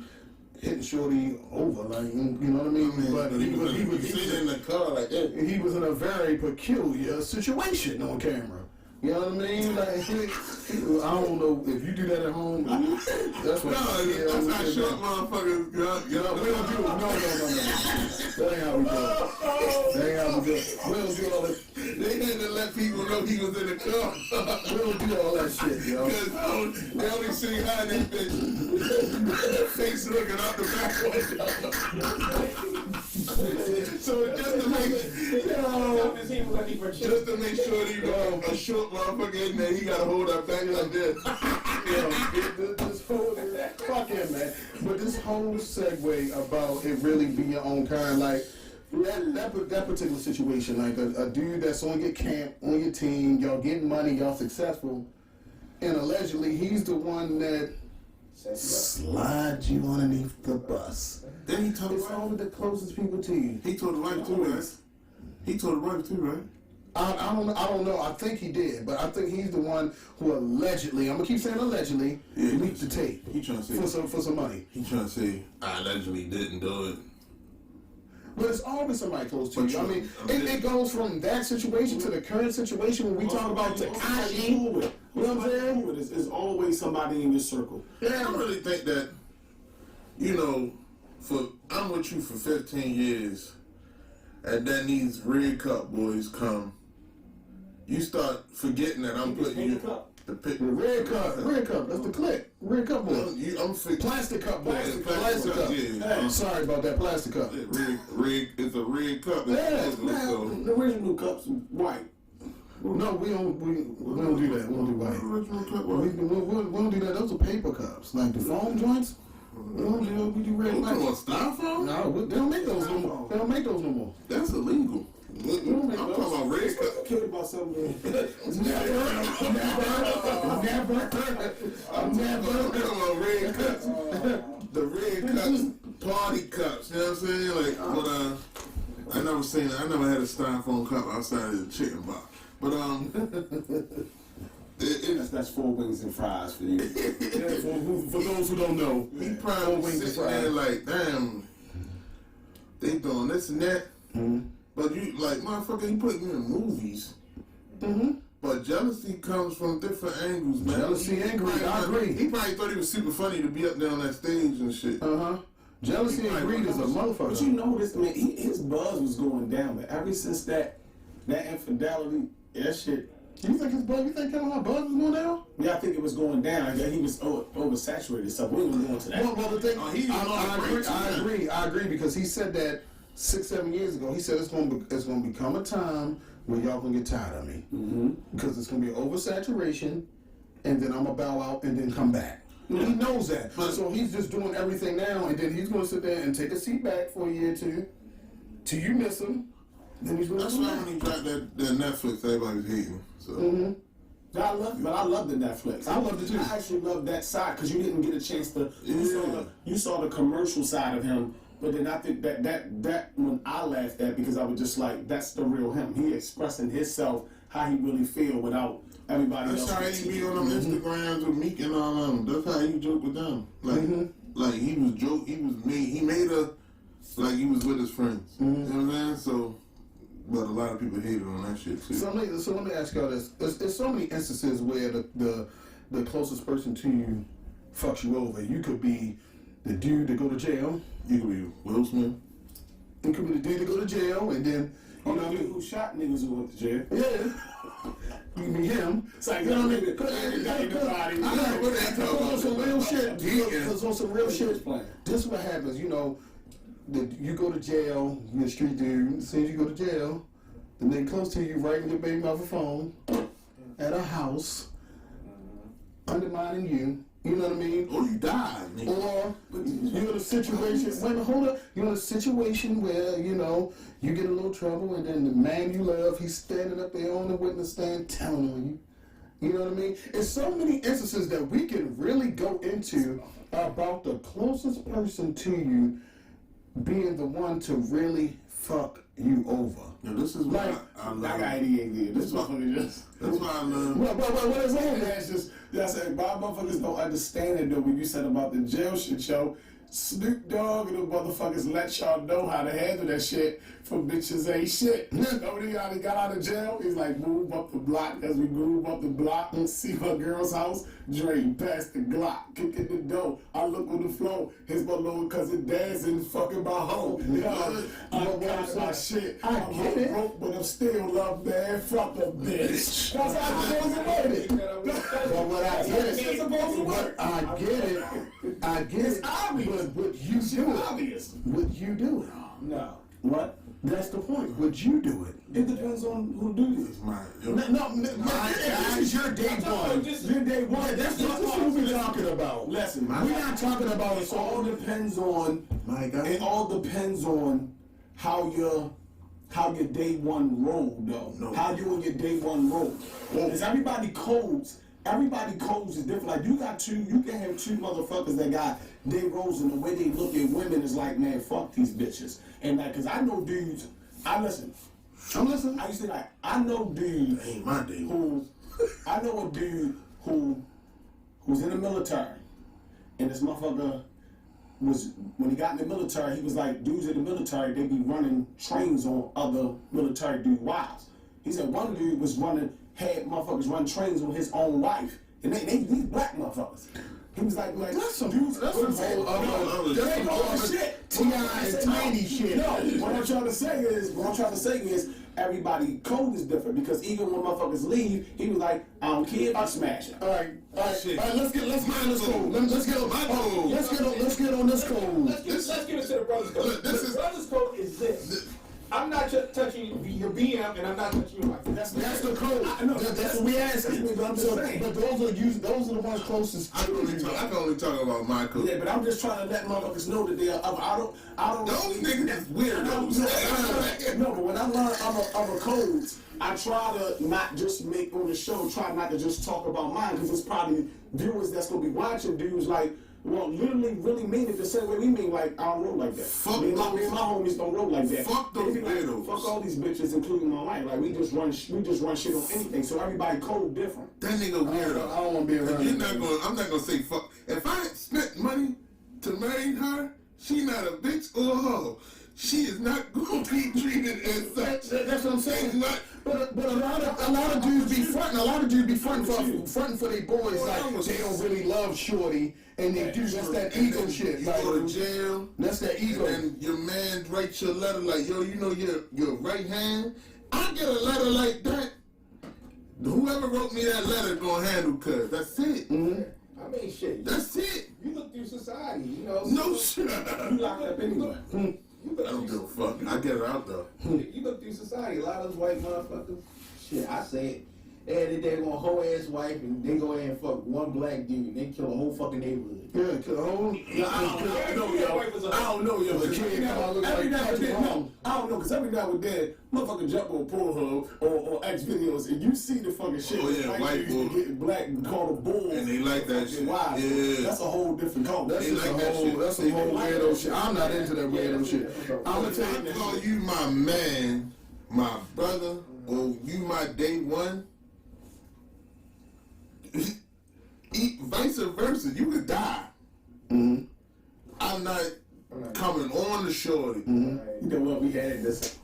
hitting shorty over, like, you know what I mean? But he was sitting in the car like that. He was in a very peculiar situation on camera. You know what I mean? Like, I don't know if you do that at home. That's what. That's not short, motherfuckers. We don't do it. No. That ain't how we do it. We don't do all that. They had to let people know he was in the car. We don't do all that shit, yo. Because they only see how they bitch face looking out the back window. So just to make sure you know a short motherfucker in there, he gotta hold up back like this. This whole fuck him, man. But this whole segue about it really be your own kind, like that particular situation, like a dude that's on your camp, on your team, y'all getting money, y'all successful, and allegedly he's the one that slides you underneath the bus. Then he told it's only the closest people to you. He told the wife too, right? He told the wife too, right? I don't know. I think he did, but I think he's the one who allegedly, I'm gonna keep saying allegedly, leaked the tape. He trying to say for some money. He trying to say I allegedly didn't do it. But it's always somebody close to you. I mean, it goes from that situation to the current situation when we talk about Tekashi. You know what I'm saying? It's always somebody in your circle. Yeah, I really think that, you know, I'm with you for 15 years, and then these Red Cup boys come. You start forgetting that I'm putting you. The Red Cup, that's the clip. Red Cup boy. Plastic cup boy. Plastic cup. Yeah. Hey, sorry about that plastic cup. It's a red cup. Yeah, the original cup's white. No, we don't do that. We don't do white. We don't do that. Those are paper cups, like the foam joints. We do red and white. Styrofoam? No, they don't make those no more. They don't make those no more. That's illegal. I'm talking about red cup. I'm kidding about something. Never. I'm talking about red cups. The red cups, party cups. You know what I'm saying? Like, but I never had a styrofoam cup outside of the chicken box. But that's 4 wings and fries for you. For those who don't know, he probably sitting there like, damn, they doing this and that. Mm-hmm. But you, like, motherfucker, he put you in movies. Mm-hmm. But jealousy comes from different angles, man. Jealousy and greed, I agree. He probably thought he was super funny to be up there on that stage and shit. Uh-huh. Jealousy and greed is a motherfucker. But you notice, man, his buzz was going down. But ever since that infidelity, that shit. You think Kevin Hart buzz was going down? Yeah, I think it was going down. He was oversaturated. So we ain't going to that. Well, the thing, I agree because he said that 6-7 years ago. He said it's going to become a time where y'all gonna get tired of me because it's gonna be oversaturation, and then I'm gonna bow out and then come back. Yeah. He knows that, so he's just doing everything now, and then he's gonna sit there and take a seat back for a year or two till you miss him. Then he's gonna. That's why when he dropped that Netflix, everybody was hating. So. I love the Netflix. I loved it too. I actually love that side because you didn't get a chance to. You saw the commercial side of him. But then I think that when I laughed at because I was just like, that's the real him. He expressing himself how he really feel without everybody else. That's how he be on them Instagrams with Meek and all of them. That's how he joke with them. Like he made a like he was with his friends. You know what I'm saying? So, but a lot of people hated on that shit too. So let me ask y'all this: there's so many instances where the closest person to you fucks you over. You could be the dude to go to jail. You could be Will Smith. You could be the dude to go to jail, and then you know who shot niggas who went to jail. Yeah. You can be him. It's like, you know what I mean? Because on some real shit. Because on some real shit, this is what happens. You know, you go to jail. You're a street dude. As soon as you go to jail, the nigga close to you writing your baby mother phone at a house, undermining you. You know what I mean? Or you die. Or you're in a situation. Wait a minute, hold up. You're in a situation where you get a little trouble, and then the man you love, he's standing up there on the witness stand, telling on you. You know what I mean? It's so many instances that we can really go into about the closest person to you being the one to really fuck you over. Yeah, this is why I love. That guy ain't This motherfucker just. That's why I love. What is that? That's like, my motherfuckers don't understand it though. When you said about the jail shit, yo, Snoop Dogg and the motherfuckers let y'all know how to handle that shit for bitches ain't shit. Nobody got out of jail. He's like, move up the block. As we move up the block, see my girl's house, drain past the Glock, kick in the door. I look on the floor. Here's my little cousin dancing, fucking my hoe. I got my shit. I'm broke, but I'm still love, man. Fuck a bitch. That's how it's supposed to work. But what I get it. I get it. It's obvious. But would you do it? Obvious. Would you do it? No. What? That's the point. Would you do it? It depends on who do this. This is your day one. Your day one. That's what we're talking about. Listen, we're not talking about it. All depends on. My God. It all depends on how your day one roll though. No. How you and your day one roll. Because everybody codes is different. Like you can have two motherfuckers that got day rolls, and the way they look at women is like, man, fuck these bitches. And like, cause I know dudes. I'm listening. I used to like, I know dudes Ain't my day. I know a dude who's in the military, and this motherfucker was, when he got in the military, he was like, dudes in the military, they be running trains on other military dude wives. He said one dude had motherfuckers run trains on his own wife, and these black motherfuckers. He was like That's some dudes. that's some whole other That's some other shit. T.I. and Tiny shit. No, what I'm trying to say is everybody code is different, because even when motherfuckers leave, he was like, I don't care if I smash it. All right, let's mind this code. Let's get on code. Let's get on this code. Let's get into the brothers code. Look, this the is- brothers code is this. I'm not touching your BM, and I'm not touching your wife. That's the code. That's what we asking. But I'm just saying. But those are the ones closest I can only talk about my code. Yeah, but I'm just trying to let motherfuckers know that they are. I don't. Those niggas is weirdos. No, but when I learn other codes, I try to not just make on the show. Try not to just talk about mine, because it's probably viewers that's gonna be watching dudes like, well, literally really mean it the same way we mean. Like, I don't roll like that. Fuck me and my those- homies don't roll like that. Fuck those They be like, weirdos. fuck all these bitches, including my wife. Like, we just run shit on anything. So everybody code different. That nigga weirdo. I don't want to be around. I'm not gonna say fuck. If I spent money to marry her, she not a bitch or a hoe. She is not gonna be treated as such. That's what I'm saying. It's not. But a lot of dudes be fronting. A lot of dudes be fronting for their boys like they don't really love shorty, and they do. That's that ego shit. You Like, go to jail. that's that ego. And your man writes your letter like, yo, you know your right hand. I get a letter like that. Whoever wrote me that letter gonna handle cuz. That's it. Mm-hmm. I mean, shit. That's it. You look through society, you know. No shit. You locked up anyway. You look I don't through give a fuck. I get her out though. You look through society, a lot of those white motherfuckers, shit, I say it. They want a whole ass wife, and they go in and fuck one black dude, and they kill a whole fucking neighborhood. Yeah, kill a whole. I don't know, yo. The kid come out look Every like now and Patrick then, no, Mahomes. I don't know, because every now and then, motherfucker jump on Pornhub or X videos, and you see the fucking shit. Oh, yeah, white dudes bull. getting black and called a bull. And they like that shit. Wives. Yeah. That's a whole different culture. That's They just like a that whole. shit. That's some whole weirdo shit. I'm not into that weirdo shit. I'm gonna tell I you. call you my man, my brother, or you my day one. Vice versa, you could die. Mm-hmm. I'm not coming on the shorty. You know what? We had this.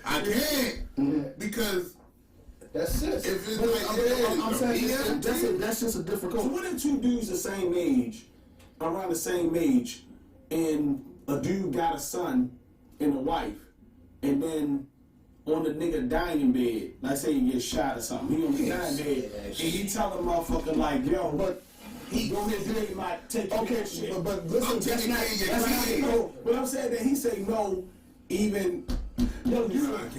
I can't because That's it. if it's But like I'm saying that's just a different So culture. what if two dudes the same age, around the same age, and a dude got a son and a wife, and then on the nigga dying bed, let's say he gets shot or something, he on the dying bed, and he tell the motherfucker like, yo, but he go ahead and might take Okay, shit. but listen, I'm that's taking not. care of your That's kid. not. No, but I'm saying that he say no, even. Yo,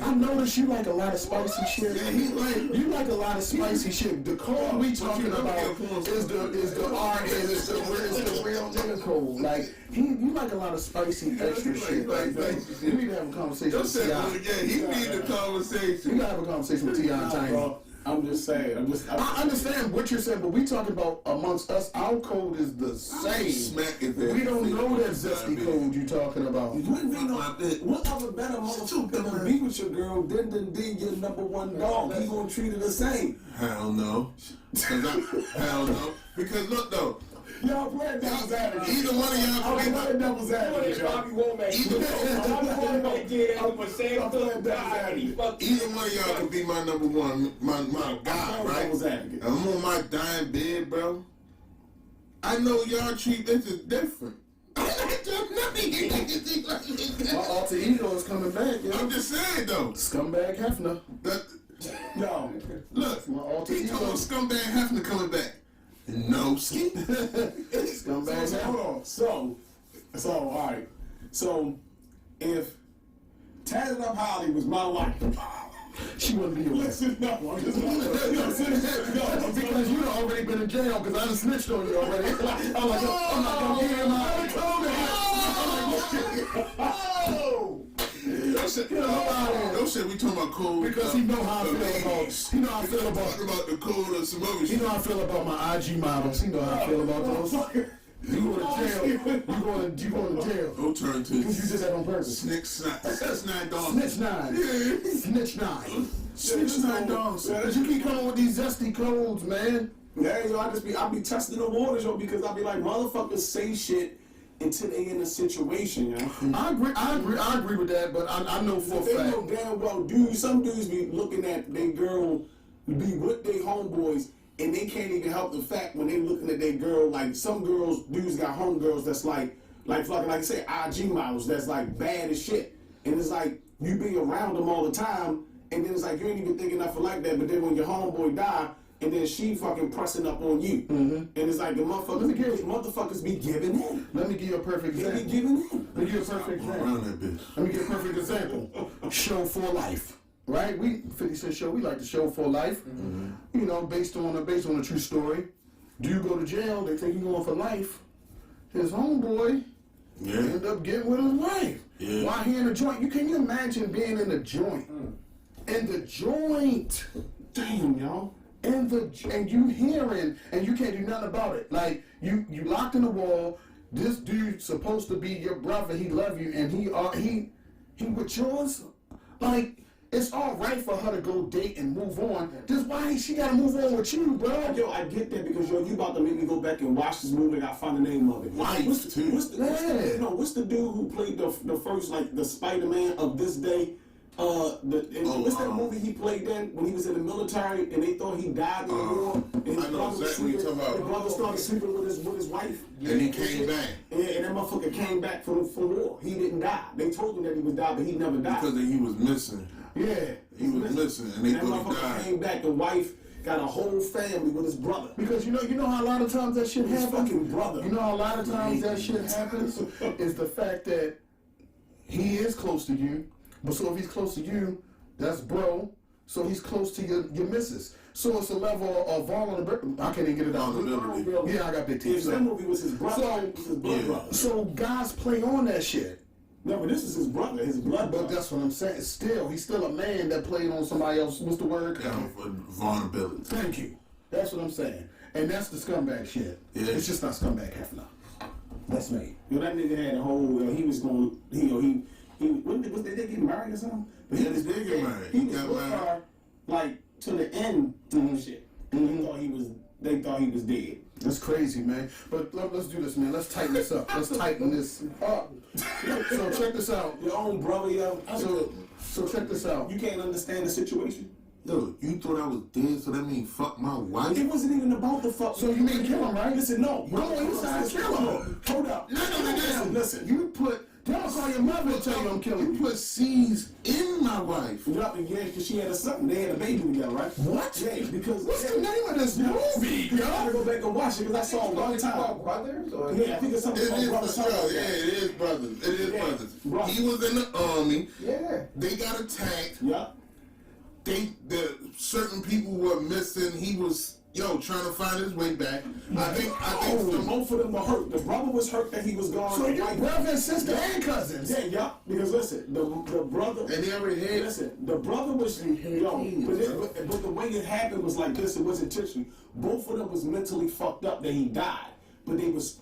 I noticed you like a lot of spicy shit. Yeah, he like- you like a lot of spicy shit. The code we talking about is the R and is the real nigga code. Like you like a lot of spicy extra shit. Like you need to have a conversation Don't with say that T.I. again. He need the You conversation. gotta have a conversation with T.I. and Tiny. Bro, I'm just saying. I understand what you're saying, but we talking about amongst us. Our code is the same. Smack his ass. We don't know that zesty code you talking about. What other better motherfucker to be with your girl than your number one dog? He gonna treat her the same. Hell no. Hell no. Because look though, Y'all playing devil's advocate. either one of y'all I'm can be playing devil's advocate, y'all. Bobby Womack. Bobby Womack did that with Sam Phillips died. He fucked Either one of y'all can be my number one, my guy, right? Devil's advocate. I'm on my dying bed, bro. I know y'all treat this as different. My alter ego is coming back, yo. I'm just saying though. Scumbag Hefner. No. Look, My alter he ego. told scumbag Hefner coming back. No ski. Scumbag So, Hefner. hold on. So, all right. So, if Tatted Up Holly was my wife, She wouldn't be your wife. listen, no, I'm just Because you done already been in jail because I done snitched on you already. I'm like, I'm not gonna give him my No shit, we talking about code. because he know how I feel about. He know how I feel Talking about. about the code of some other He shit. know how I feel about my IG models. He know how I feel about those. You going to jail. You going to jail. Don't turn to Because you did that on purpose. Snitch nine dogs. Snitch nine. Yeah. Snitch nine. Snitch nine dogs. But you keep coming with these zesty codes, man. Yeah, yo, I be testing the waters, yo, because I be like, motherfuckers say shit until they in a situation, yo. I agree with that, but I know for a They fact. know damn well, some dudes be looking at their girl, be with their homeboys, and they can't even help the fact when they looking at their girl, like some dudes got homegirls that's like fucking, like I say, IG models that's like bad as shit. And it's like, you be around them all the time, and then it's like, you ain't even thinking nothing like that, but then when your homeboy die, and then she fucking pressing up on you. Mm-hmm. And it's like the motherfuckers be giving in. Let me give you a perfect example. They be giving in. Let me give you a perfect example. Around that bitch. Let me give you a perfect example. Show for life. Right? 50 Cent Show, we like to show for life. Mm-hmm. You know, based on a true story. Do you go to jail? They think you're going for life. His homeboy end up getting with his wife. Yeah. While he in the joint. Can you imagine being in the joint? In the joint. Damn, y'all. And you hearing, and you can't do nothing about it. Like, you locked in the wall. This dude's supposed to be your brother. He love you, and he with yours. Like, it's all right for her to go date and move on. Just why she gotta move on with you, bro? Yo, I get that because you about to make me go back and watch this movie. I gotta find the name of it. What's the dude who played the first, like, the Spider-Man of this day? What's that movie he played then when he was in the military and they thought he died in the war? And his I know exactly what you're talking about. The brother started sleeping with his wife. And he came back. And that motherfucker came back from war. He didn't die. They told him that he was died, but he never died. Because he was missing. Yeah. He was missing, and they that thought he motherfucker died. came back. The wife got a whole family with his brother. Because you know how a lot of times that shit His happens? fucking brother. You know how a lot of times that shit happens? Is the fact that he is close to you. But so if he's close to you, that's bro. So he's close to your missus. So it's a level of vulnerability. I can't even get it out. Vulnerability. Yeah, I got big teeth. If that movie was his brother, his blood brother. So guys play on that shit. No, but this is his brother, his blood brother. But that's what I'm saying. He's still a man that played on somebody else. What's the word? Down for vulnerability. Thank you. That's what I'm saying. And that's the scumbag shit. Yeah. It's just not scumbag half enough. That's me. Yo, that nigga had a whole. He was going. Was they get married or something? But Yeah, they did get married. He was Got with married. her like to the end type shit. They thought he was dead. That's crazy, man. But let's do this, man. Let's tighten this up. Let's tighten this up. So check this out. Your own brother, yo. So check this out. You can't understand the situation. Yo, you thought I was dead, so that means fuck my wife? It wasn't even about the fuck. So you mean kill him, right? Listen, no. Go inside, kill him. Hold up. Listen. You put. Don't call your mother and tell you I'm killing You you. put seeds in my wife. Yeah, because she had a son. They had a baby together, right? What? Yeah, because What's the name of this movie, I gotta yo? go back and watch it because I saw it one time. Brothers? Or Yeah, I think it's something It called is Brother for sure. Something. Yeah, it is brothers. It is Yeah. brothers. He was in the army. yeah. They got attacked. Yeah. The certain people were missing. He was trying to find his way back. I think Both of them were hurt. The brother was hurt that he was gone. So The your wife- brother and sister and cousins. Yeah. Because listen, the brother. and they already had. Listen, the brother was but the way it happened was like this. It wasn't intentional. Both of them was mentally fucked up that he died, but they was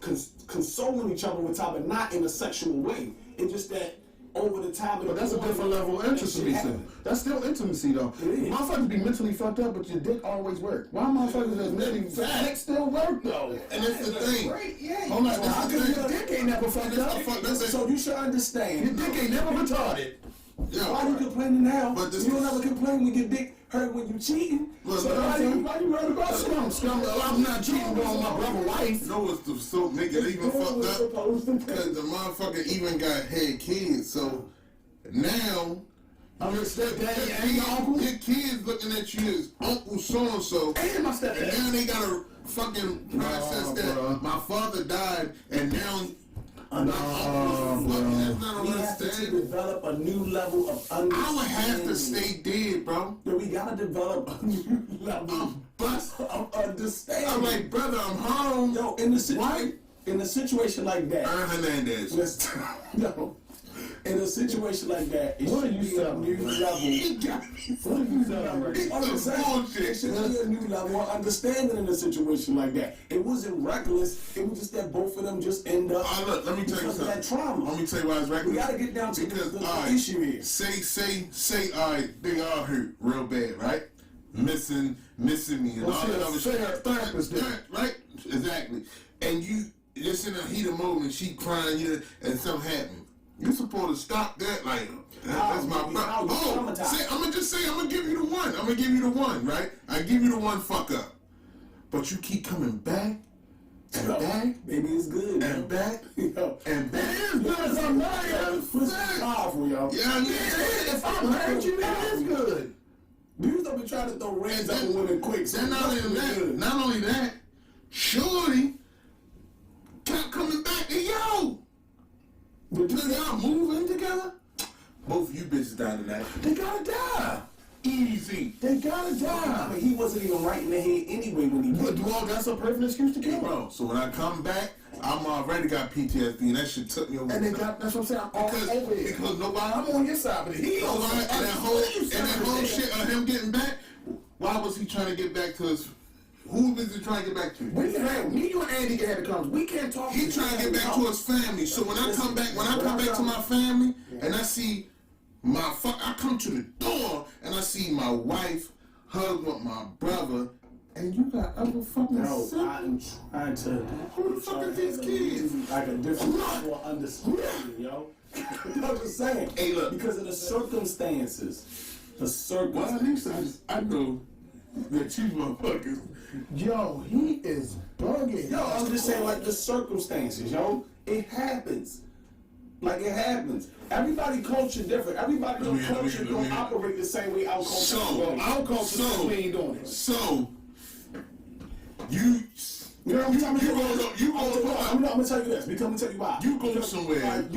consoling each other with time, but not in a sexual way. It's just that over the time. But that's a different level of intimacy. That's still intimacy, though. Motherfuckers be mentally fucked up, but your dick always work. Why motherfuckers that's mentally dick still work, though? And that's the thing. Right, yeah. Hold on, how come your dick ain't never fucked up? So you should understand. Your dick ain't never retarded. Why you complaining now? But this you don't ever complain when your dick hurt when you cheating. Look, So why you worried about Scum. I'm not cheating on my brother's wife. You know what's the so make it even fucked up? Because the motherfucker even had kids. So now I'm your stepdad and your uncle. your kids looking at you as Uncle so and so. And my stepdad. And now they gotta fucking process that bro. my father died, and now my No, uncle bro. that's not We have to understanding. develop a new level of understanding. I would have to stay dead, bro. Then we gotta develop a new level Bust. of understanding. I'm like, brother, I'm home. Yo, in a situation like that. Hernandez. Listen, no. In a situation like that, it What should are you be a selling? new level. What are you selling right now? I'm just saying, it should be a new level of understanding in a situation like that. It wasn't reckless. It was just that both of them just end up Look, let me tell you because of something. that trauma. Let me tell you why it's reckless. We gotta get down to because, the all right, issue here. Say, all right, they are hurt real bad, right? Missing me and all that other shit. Therapist did. Right? Exactly. And you just in a heat of moment, she crying, and something happened. You supposed to stop that, like, that's my brother. I'm gonna give you the one, right? I give you the one fuck up. But you keep coming back and back. Maybe it's good. And back and back. It is good if I'm married. It's powerful, yo. Yeah, I mean, If I'm married, you it is good. Dudes don't be trying to throw rings up on women quick. So then not only that, Shorty kept coming back and yo. Because y'all moving together, both of you bitches died tonight. They gotta die. Easy. They gotta I die. mean, he wasn't even right in the head anyway when he But did. do all that's a perfect excuse to kill him? Bro, so when I come back, I'm already got PTSD and that shit took me over. And they got, that's what I'm saying, I'm all over it. Because nobody, I'm on your side, but he and that whole shit of him getting back, why was he trying to get back to his, who was he trying to get back to? Me, you, and Andy had to come. We can't talk. He trying to get back to his family. So when I come back to my family and I see I come to the door and I see my wife hug with my brother, and you got other fucking No, siblings. I'm trying to. Who the fuck are these kids? Like a different level of understanding, yo. I'm just saying. Hey, look. Because of the circumstances. Well, at least I know that you motherfuckers. Yo, he is bugging. Yo, I'm just saying, like, the circumstances, yo. It happens. Like, it happens. Everybody culture different. Everybody culture don't operate the same way our culture does. Our culture, we ain't doing it. So, you know what I'm talking about? I'm about. gonna tell you this. Because I'm gonna tell you why. You go somewhere, and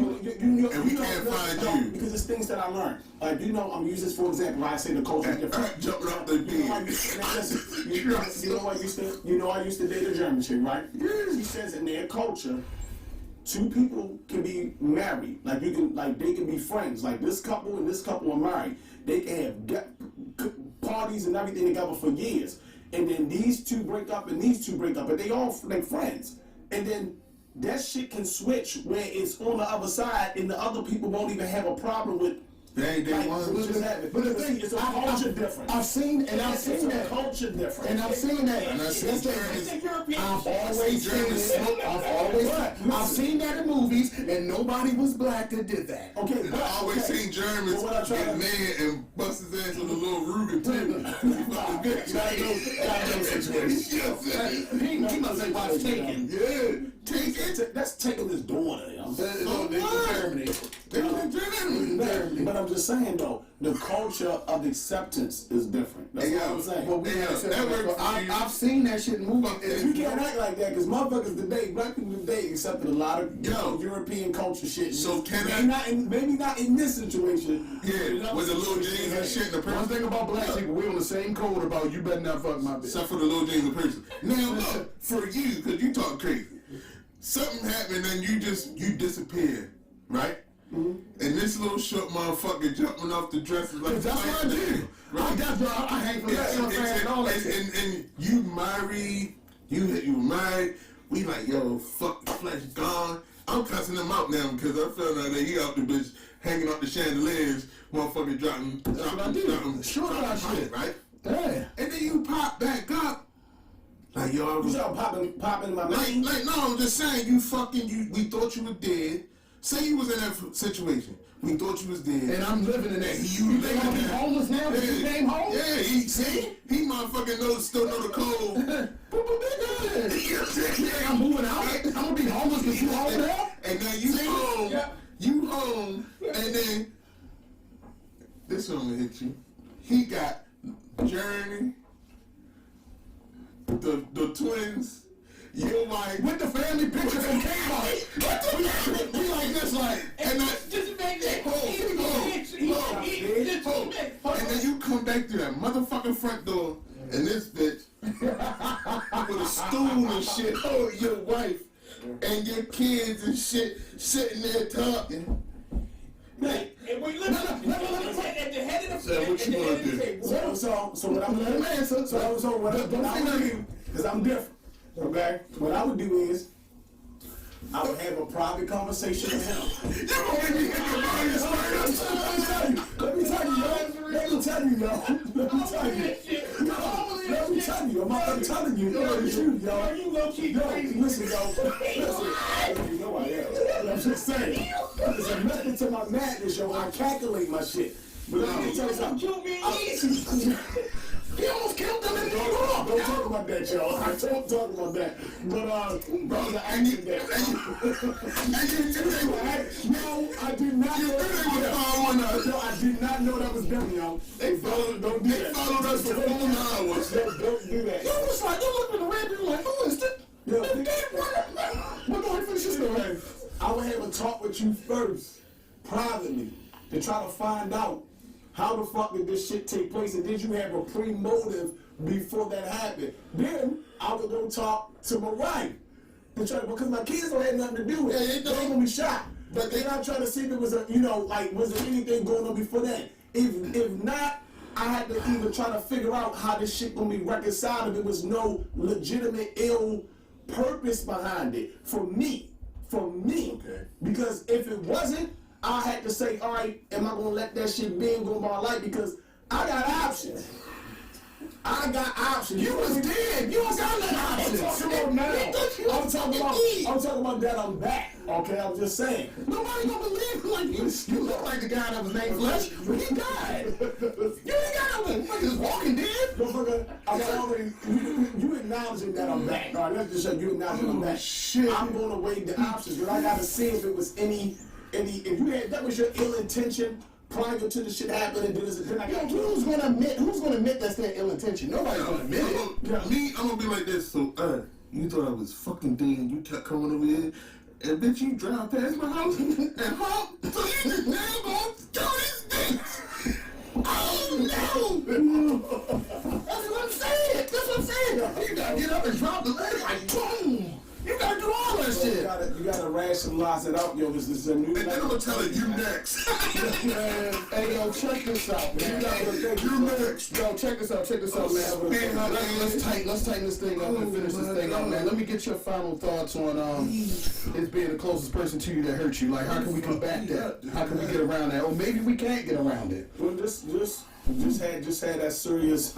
we can't find you. Because it's things that I learned. Like, I'm gonna use this for example. When I say the culture is different. Jumping up the bed. You know I used to date a German chick, right? She says in their culture, two people can be married. Like they can be friends. Like this couple and this couple are married. They can have parties and everything together for years. And then these two break up and these two break up, but they all like friends. And then that shit can switch where it's on the other side and the other people won't even have a problem with. They But the thing is, it's a culture difference. I've seen that. Culture difference. And I've seen that. And I seen I've seen that in movies, and nobody was black that did that. Okay, And I always seen Germans get mad and bust his ass with a little Ruger too. He must say why taken. Yeah, take it. That's taking his daughter, yo. But I'm just saying though, the culture of acceptance is different. That's what I'm saying. I've seen that shit in movies. You can't act like that because motherfuckers today, black people today accepted a lot of European culture shit. So can maybe not in this situation. Yeah, with the little James and shit in the One person. thing about black people, we on the same code about you better not fuck my bitch. Except for the little James in person. Now look, for you, because you talk crazy. Something happened and you disappear, right? Mm-hmm. And this little short motherfucker jumping off the dresser like that's what I do. Right? I hang from that. And you married, you married. We like, yo, fuck the flesh gone. I'm cussing him out now because I feel like that he out the bitch hanging out the chandeliers, motherfucker dropping shit, right? Yeah. And then you pop back up. Like, yo, You start popping in my mind. like, no, I'm just saying, we thought you were dead. Say you was in that situation. We thought you was dead. And I'm living in that. You think I'm homeless now because you came home? Yeah, he motherfucking still know the code. I'm moving out. I'm gonna be homeless because you home now? And now you home. Yeah. You home. And then this one gonna hit you. He got Journey, the twins, your wife, with the family picture from Kmart. We like this, like, and then you come back through that motherfucking front door, and this bitch with a stool and shit. Oh, your wife and your kids and shit sitting there talking. Hey, and when you look at the head of the So what you want to do? So what I'm gonna answer. So what I would do, because I'm different. Okay, what I would do is I would have a private conversation with him. Let me tell you, yo. I'm telling you. I'm telling you, it's you, yo. You low-key crazy. Listen, you know I am. I'm just saying. There's a method to my madness, yo. I calculate my shit. But let me tell you something. He almost killed them in the Don't talk about that, yo. I don't talk about that. But, brother, I need that. No, I did not know that. No, I did not know that was them, yo. They followed us for 4 hours. Don't do that. You was like, you looked at the red, you like, who is this? Yo, We're going to finish this story. I would have a talk with you first, privately, to try to find out how the fuck did this shit take place, and did you have a pre-motive before that happened? Then I would go talk to my wife, because my kids don't have nothing to do with it. They ain't gonna be shot, but they're not trying to see if there was a, was there anything going on before that? If not, I had to even try to figure out how this shit gonna be reconciled if there was no legitimate ill purpose behind it for me. Okay. Because if it wasn't, I had to say, all right, am I gonna let that shit be and go by my life? Because I got options. You was dead. You was got that options. I'm talking about that I'm back. Okay, I'm just saying. Nobody gonna believe you. Like you look like the guy that was named Flesh, but he died. You ain't got nothing. Like just walking dead. You acknowledging that I'm back. All right, let's just say you acknowledging I'm back. Shit. I'm gonna weigh the options, but I gotta see if it was if you had, that was your ill intention prior to the shit happening, then I got Who's gonna admit that's their ill intention? Nobody's gonna admit it. Me, I'm gonna be like this. So, you thought I was fucking dead and you kept coming over here, and bitch, you drive past my house and honk. So you just now gonna kill these dicks. Oh no! That's what I'm saying. You gotta get up and drop the leg like boom. You gotta do all that shit. You gotta rationalize it out, yo. This is a new. And then I'm gonna tell you next. Hey, yo, check this out, man. You next. Yo, check this out, man. Let's tighten this thing up and finish this thing up, man. Let me get your final thoughts on it being the closest person to you that hurt you. Like, how can we combat that? How can we get around that? Or maybe we can't get around it. Well, just had that serious.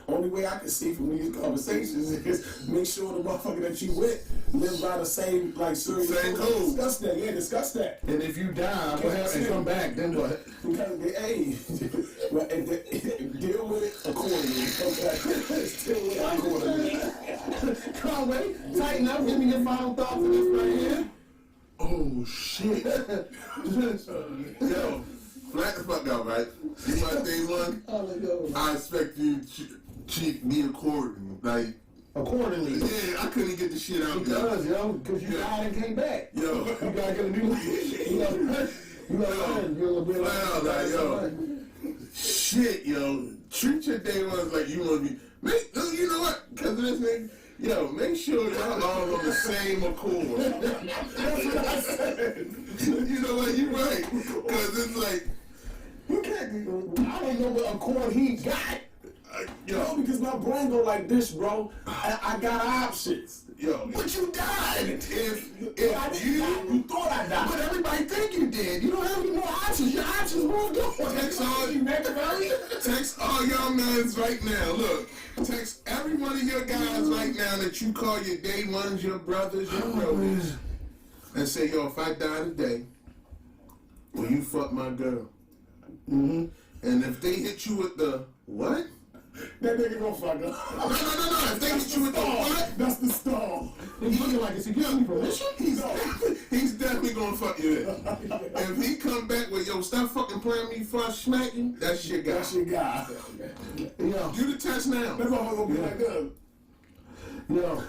Only way I can see from these conversations is make sure the motherfucker that you with live by the same serious. Same code. Discuss that. And if you die, and come back, then what? Hey, deal with it accordingly. Deal with it accordingly. Conway, tighten up. Give me your final thoughts on this right here. Oh shit. Yo. Flat the fuck out, right? You my day one. I expect you to treat me accordingly. Accordingly. Yeah, I couldn't get the shit out. Because you died and came back. Yo. You gotta get a new life. You gotta be like, shit, yo. Treat your day ones like you want to be. You know what? Because of this nigga. Yo, make sure y'all all on the same accord. That's what I said. You know what? You're right. Because it's like, you can't. I don't know what accord he got. Yo, because my brain go like this, bro. I got options. Yo, but you died. If you thought I died. But everybody think you did. You don't have any more options. Your options moved on. Text all y'all mans right now. Look, text every one of your guys right now that you call your day ones, your brothers, your brothers, and say, yo, if I die today, will you fuck my girl? Mm-hmm. And if they hit you with the what? That nigga gonna fuck up. No. If they hit you with the what? That's the stall. He's looking like, is he giving me permission? He's definitely gonna fuck you in. If he come back with, yo, stop fucking playing me before I smack you, that's your guy. That's your guy. Yo. Do the test now. That's all gonna be like that. Yo,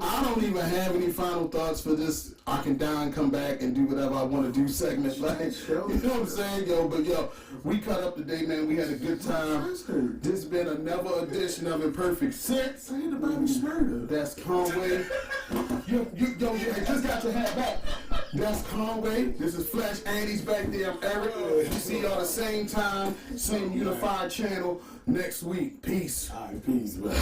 I don't even have any final thoughts for this I can die and come back and do whatever I want to do segment. Like, you know what I'm saying? Yo, but yo, we cut up today, man. We had a good time. This been another edition of Imperfect Sense. I hit the Bobby Smurder. That's Conway. Yo, you just got your hat back. That's Conway. This is Flash. Andy's back there. I'm Eric. We see y'all the same time, same unified channel next week. Peace. All right, peace, bro.